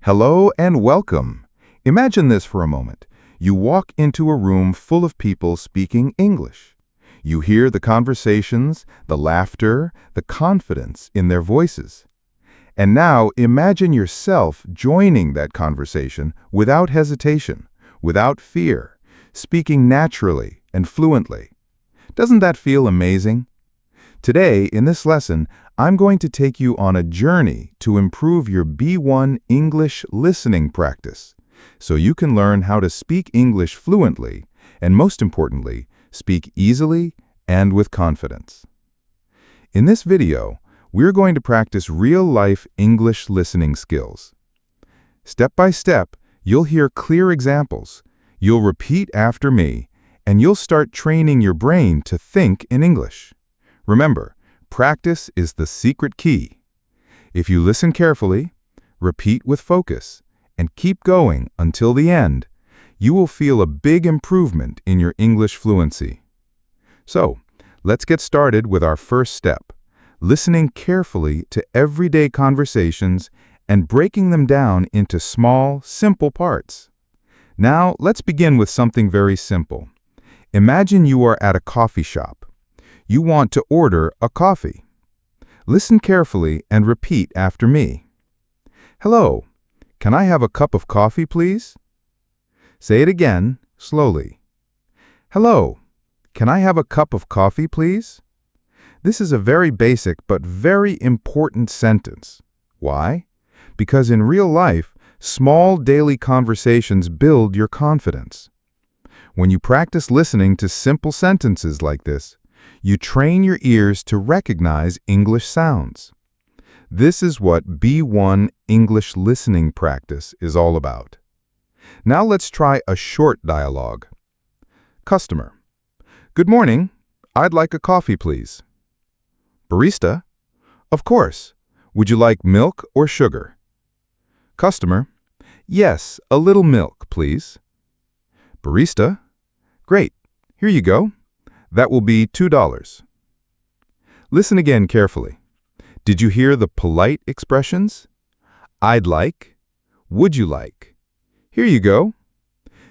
Hello and welcome. Imagine this for a moment. You walk into a room full of people speaking English. You hear the conversations, the laughter, the confidence in their voices. And now imagine yourself joining that conversation without hesitation, without fear, speaking naturally and fluently. Doesn't that feel amazing? Today, in this lesson, I'm going to take you on a journey to improve your B1 English listening practice, so you can learn how to speak English fluently, and most importantly, speak easily and with confidence. In this video, we're going to practice real-life English listening skills. Step by step, you'll hear clear examples, you'll repeat after me, and you'll start training your brain to think in English. Remember, practice is the secret key. If you listen carefully, repeat with focus, and keep going until the end, you will feel a big improvement in your English fluency. So, let's get started with our first step, listening carefully to everyday conversations and breaking them down into small, simple parts. Now, let's begin with something very simple. Imagine you are at a coffee shop. You want to order a coffee. Listen carefully and repeat after me. Hello, can I have a cup of coffee, please? Say it again, slowly. Hello, can I have a cup of coffee, please? This is a very basic but very important sentence. Why? Because in real life, small daily conversations build your confidence. When you practice listening to simple sentences like this, you train your ears to recognize English sounds. This is what B1 English listening practice is all about. Now let's try a short dialogue. Customer: Good morning. I'd like a coffee, please. Barista: Of course. Would you like milk or sugar? Customer: Yes, a little milk, please. Barista: Great. Here you go. That will be $2. Listen again carefully. Did you hear the polite expressions? I'd like. Would you like? Here you go.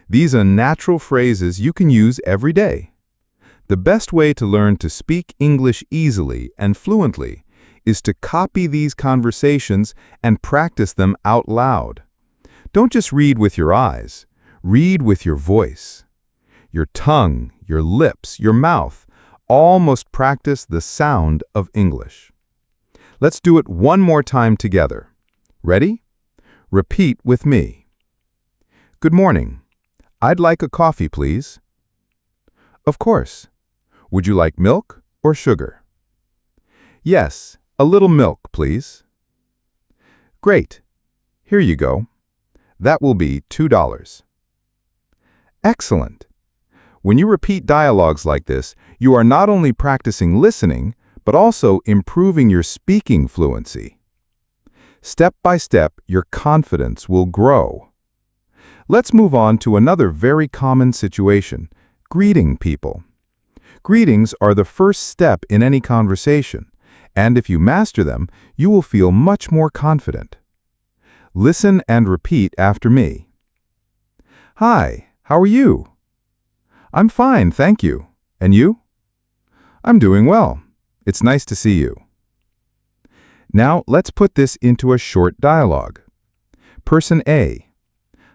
These are natural phrases you can use every day. The best way to learn to speak English easily and fluently is to copy these conversations and practice them out loud. Don't just read with your eyes. Read with your voice. Your tongue, your lips, your mouth, all must practice the sound of English. Let's do it one more time together. Ready? Repeat with me. Good morning. I'd like a coffee, please. Of course. Would you like milk or sugar? Yes, a little milk, please. Great. Here you go. That will be $2. Excellent. When you repeat dialogues like this, you are not only practicing listening, but also improving your speaking fluency. Step by step, your confidence will grow. Let's move on to another very common situation, greeting people. Greetings are the first step in any conversation, and if you master them, you will feel much more confident. Listen and repeat after me. Hi, how are you? I'm fine, thank you. And you? I'm doing well. It's nice to see you. Now, let's put this into a short dialogue. Person A: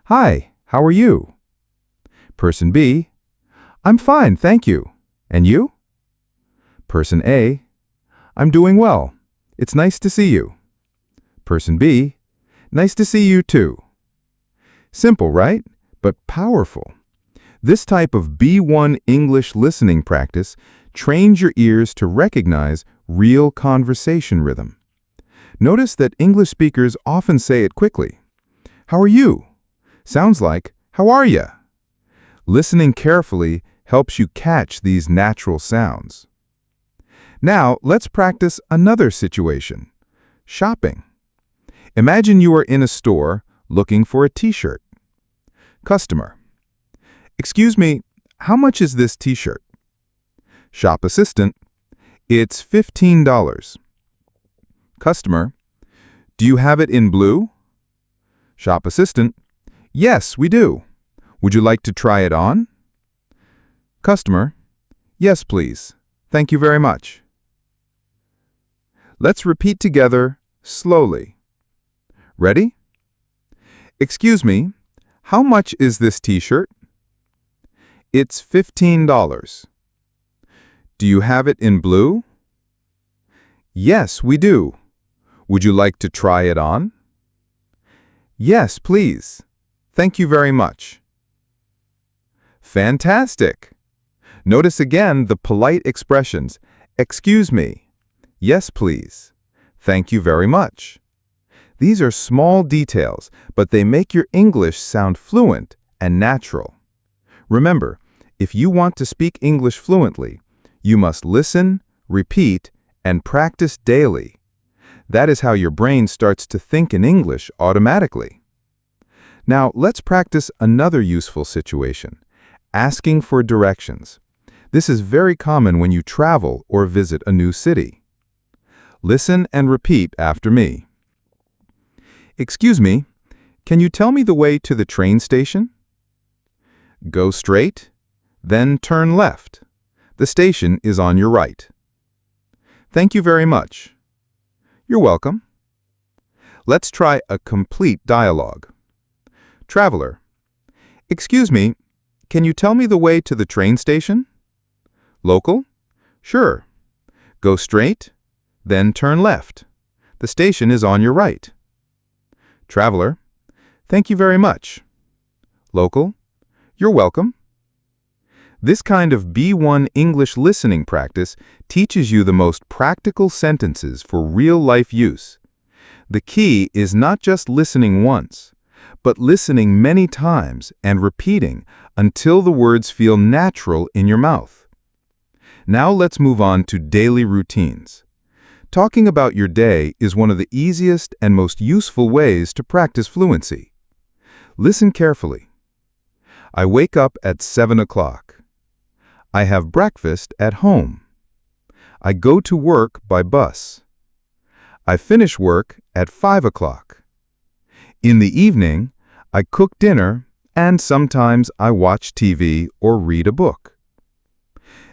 Hi, how are you? Person B: I'm fine, thank you. And you? Person A: I'm doing well. It's nice to see you. Person B: Nice to see you too. Simple, right? But powerful. This type of B1 English listening practice trains your ears to recognize real conversation rhythm. Notice that English speakers often say it quickly. How are you? Sounds like, how are ya? Listening carefully helps you catch these natural sounds. Now, let's practice another situation. Shopping. Imagine you are in a store looking for a t-shirt. Customer: Excuse me, how much is this t-shirt? Shop assistant: It's $15. Customer: Do you have it in blue? Shop assistant. Yes, we do. Would you like to try it on? Customer. Yes, please. Thank you very much. Let's repeat together slowly. Ready? Excuse me, how much is this t-shirt? It's $15. Do you have it in blue? Yes, we do. Would you like to try it on? Yes, please. Thank you very much. Fantastic! Notice again the polite expressions, excuse me, yes please, thank you very much. These are small details, but they make your English sound fluent and natural. Remember, if you want to speak English fluently, you must listen, repeat, and practice daily. That is how your brain starts to think in English automatically. Now, let's practice another useful situation, asking for directions. This is very common when you travel or visit a new city. Listen and repeat after me. Excuse me, can you tell me the way to the train station? Go straight, then turn left. The station is on your right. Thank you very much. You're welcome. Let's try a complete dialogue. Traveler. Excuse me, can you tell me the way to the train station? Local? Sure. Go straight, then turn left. The station is on your right. Traveler. Thank you very much. Local? You're welcome. This kind of B1 English listening practice teaches you the most practical sentences for real-life use. The key is not just listening once, but listening many times and repeating until the words feel natural in your mouth. Now let's move on to daily routines. Talking about your day is one of the easiest and most useful ways to practice fluency. Listen carefully. I wake up at 7 o'clock. I have breakfast at home. I go to work by bus. I finish work at 5 o'clock. In the evening, I cook dinner and sometimes I watch TV or read a book.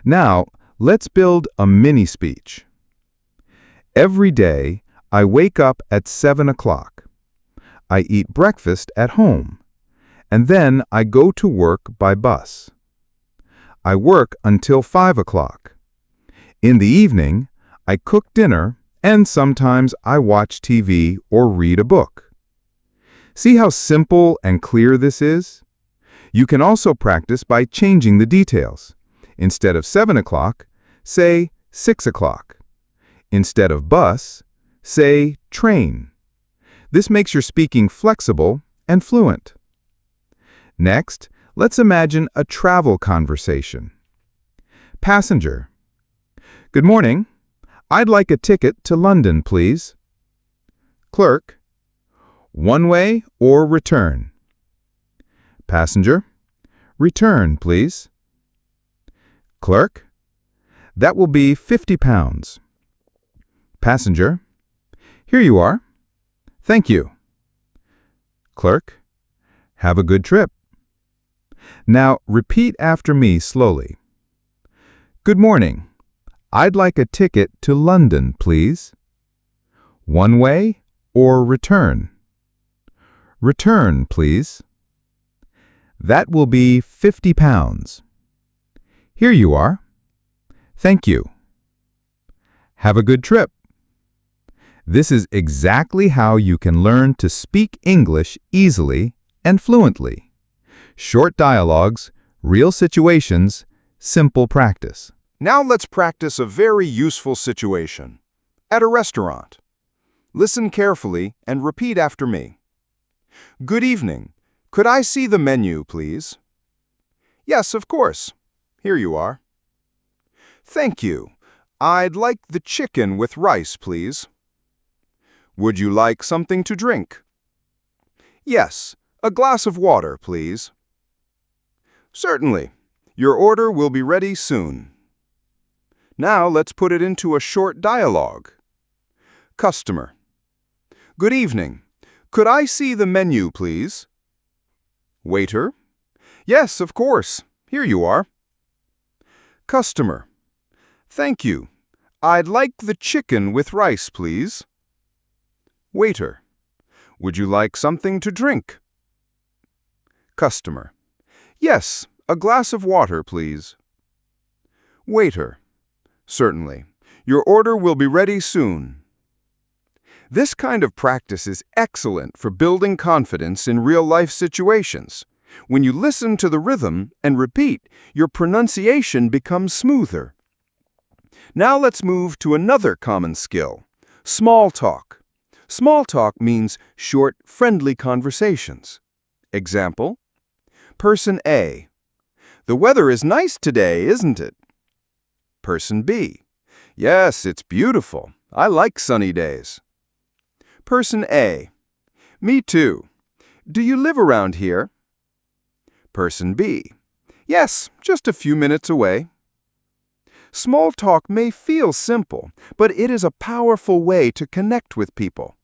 Now, let's build a mini speech. Every day, I wake up at 7 o'clock. I eat breakfast at home, and then I go to work by bus. I work until 5 o'clock. In the evening, I cook dinner, and sometimes I watch TV or read a book. See how simple and clear this is? You can also practice by changing the details. Instead of 7 o'clock, say 6 o'clock. Instead of bus, say train. This makes your speaking flexible and fluent. Next, let's imagine a travel conversation. Passenger. Good morning. I'd like a ticket to London, please. Clerk. One way or return? Passenger. Return, please. Clerk. That will be £50. Passenger. Here you are. Thank you. Clerk. Have a good trip. Now repeat after me slowly. Good morning. I'd like a ticket to London, please. One way or return? Return, please. That will be £50. Here you are. Thank you. Have a good trip. This is exactly how you can learn to speak English easily and fluently. Short dialogues, real situations, simple practice. Now let's practice a very useful situation. At a restaurant. Listen carefully and repeat after me. Good evening. Could I see the menu, please? Yes, of course. Here you are. Thank you. I'd like the chicken with rice, please. Would you like something to drink? Yes, a glass of water, please. Certainly. Your order will be ready soon. Now let's put it into a short dialogue. Customer. Good evening. Could I see the menu, please? Waiter. Yes, of course. Here you are. Customer. Thank you. I'd like the chicken with rice, please. Waiter. Would you like something to drink? Customer. Yes, a glass of water, please. Waiter. Certainly. Your order will be ready soon. This kind of practice is excellent for building confidence in real-life situations. When you listen to the rhythm and repeat, your pronunciation becomes smoother. Now let's move to another common skill, small talk. Small talk means short, friendly conversations. Example: Person A. The weather is nice today, isn't it? Person B. Yes, it's beautiful. I like sunny days. Person A. Me too. Do you live around here? Person B. Yes, just a few minutes away. Small talk may feel simple, but it is a powerful way to connect with people.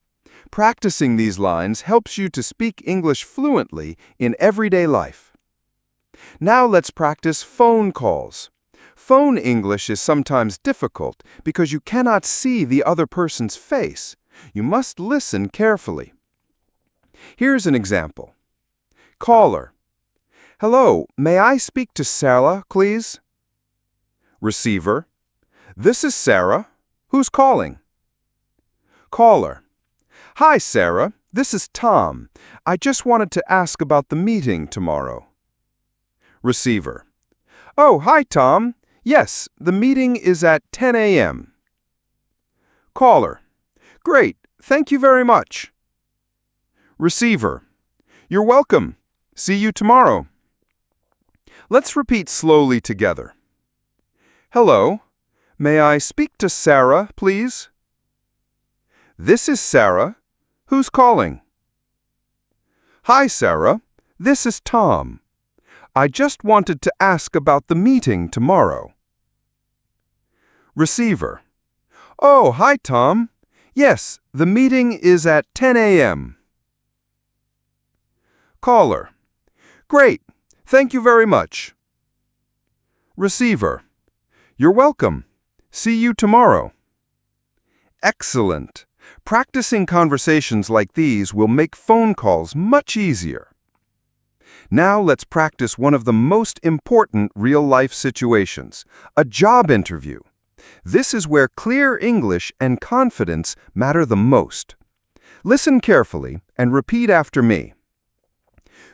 Practicing these lines helps you to speak English fluently in everyday life. Now let's practice phone calls. Phone English is sometimes difficult because you cannot see the other person's face. You must listen carefully. Here's an example. Caller. Hello, may I speak to Sarah, please? Receiver. This is Sarah. Who's calling? Caller. Hi, Sarah. This is Tom. I just wanted to ask about the meeting tomorrow. Receiver. Oh, hi, Tom. Yes, the meeting is at 10 a.m. Caller. Great. Thank you very much. Receiver. You're welcome. See you tomorrow. Let's repeat slowly together. Hello. May I speak to Sarah, please? This is Sarah. Who's calling? Hi, Sarah. This is Tom. I just wanted to ask about the meeting tomorrow. Receiver. Oh, hi, Tom. Yes, the meeting is at 10 a.m. Caller. Great. Thank you very much. Receiver. You're welcome. See you tomorrow. Excellent. Practicing conversations like these will make phone calls much easier. Now let's practice one of the most important real-life situations, a job interview. This is where clear English and confidence matter the most. Listen carefully and repeat after me.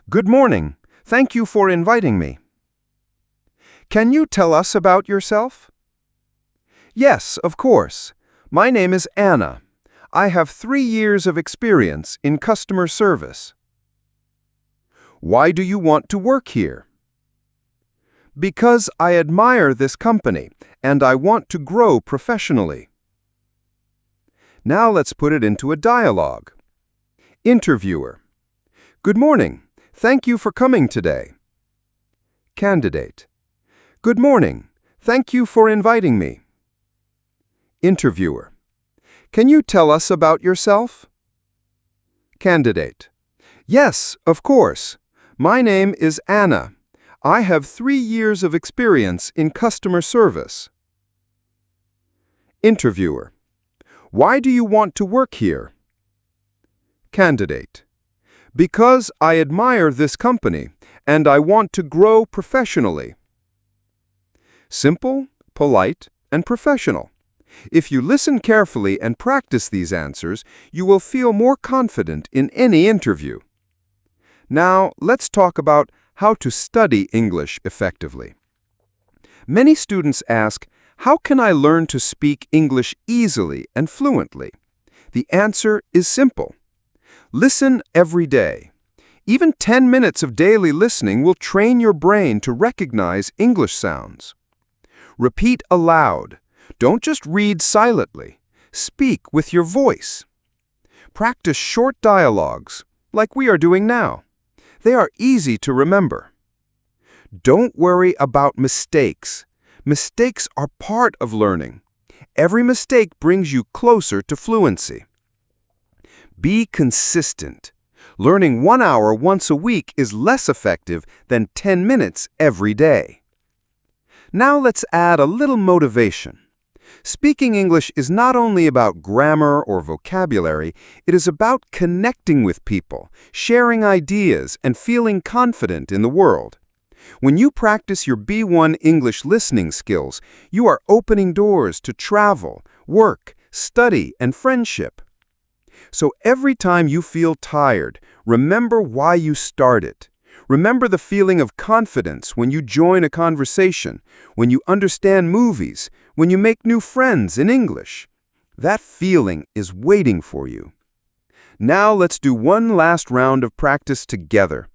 Good morning. Thank you for inviting me. Can you tell us about yourself? Yes, of course. My name is Anna. I have 3 years of experience in customer service. Why do you want to work here? Because I admire this company and I want to grow professionally. Now let's put it into a dialogue. Interviewer. Good morning. Thank you for coming today. Candidate. Good morning. Thank you for inviting me. Interviewer. Can you tell us about yourself? Candidate. Yes, of course. My name is Anna. I have 3 years of experience in customer service. Interviewer. Why do you want to work here? Candidate. Because I admire this company and I want to grow professionally. Simple, polite, and professional. If you listen carefully and practice these answers, you will feel more confident in any interview. Now, let's talk about how to study English effectively. Many students ask, how can I learn to speak English easily and fluently? The answer is simple. Listen every day. Even 10 minutes of daily listening will train your brain to recognize English sounds. Repeat aloud. Don't just read silently. Speak with your voice. Practice short dialogues, like we are doing now. They are easy to remember. Don't worry about mistakes. Mistakes are part of learning. Every mistake brings you closer to fluency. Be consistent. Learning 1 hour once a week is less effective than 10 minutes every day. Now let's add a little motivation. Speaking English is not only about grammar or vocabulary, it is about connecting with people, sharing ideas, and feeling confident in the world. When you practice your B1 English listening skills, you are opening doors to travel, work, study, and friendship. So every time you feel tired, remember why you started. Remember the feeling of confidence when you join a conversation, when you understand movies, when you make new friends in English. That feeling is waiting for you. Now let's do one last round of practice together.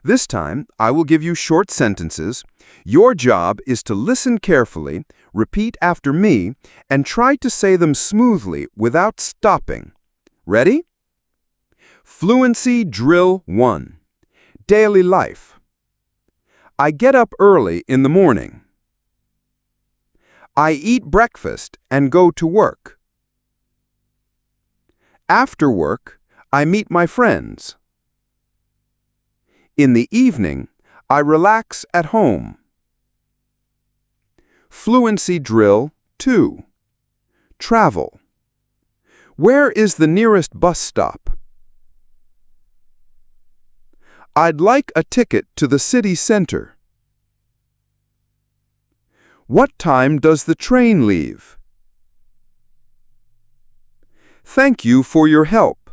This time, I will give you short sentences. Your job is to listen carefully, repeat after me, and try to say them smoothly without stopping. Ready? Fluency Drill 1. Daily life. I get up early in the morning. I eat breakfast and go to work. After work, I meet my friends. In the evening, I relax at home. Fluency Drill 2. Travel. Where is the nearest bus stop? I'd like a ticket to the city center. What time does the train leave? Thank you for your help.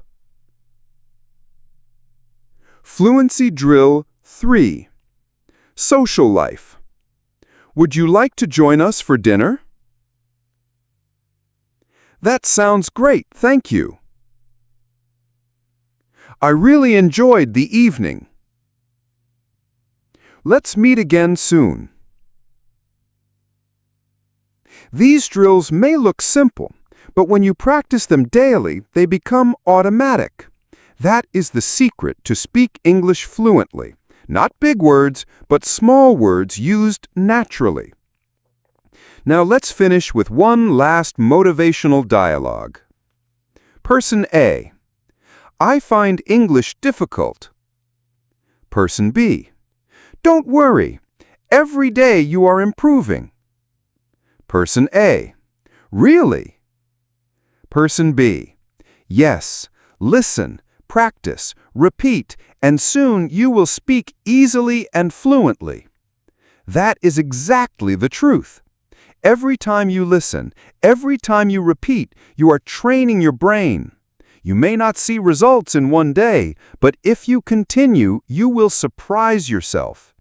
Fluency Drill 3. Social life. Would you like to join us for dinner? That sounds great, thank you. I really enjoyed the evening. Let's meet again soon. These drills may look simple, but when you practice them daily, they become automatic. That is the secret to speak English fluently. Not big words, but small words used naturally. Now let's finish with one last motivational dialogue. Person A. I find English difficult. Person B. Don't worry. Every day you are improving. Person A. Really? Person B. Yes. Listen, practice, repeat, and soon you will speak easily and fluently. That is exactly the truth. Every time you listen, every time you repeat, you are training your brain. You may not see results in one day, but if you continue, you will surprise yourself.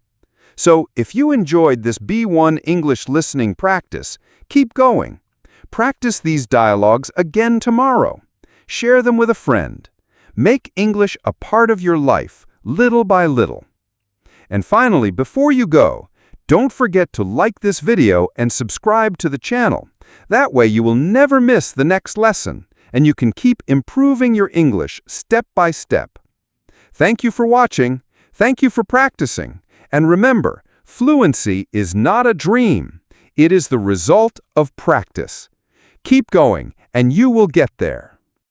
So, if you enjoyed this B1 English listening practice, keep going. Practice these dialogues again tomorrow. Share them with a friend. Make English a part of your life, little by little. And finally, before you go, don't forget to like this video and subscribe to the channel. That way you will never miss the next lesson, and you can keep improving your English step by step. Thank you for watching. Thank you for practicing. And remember, fluency is not a dream. It is the result of practice. Keep going, and you will get there.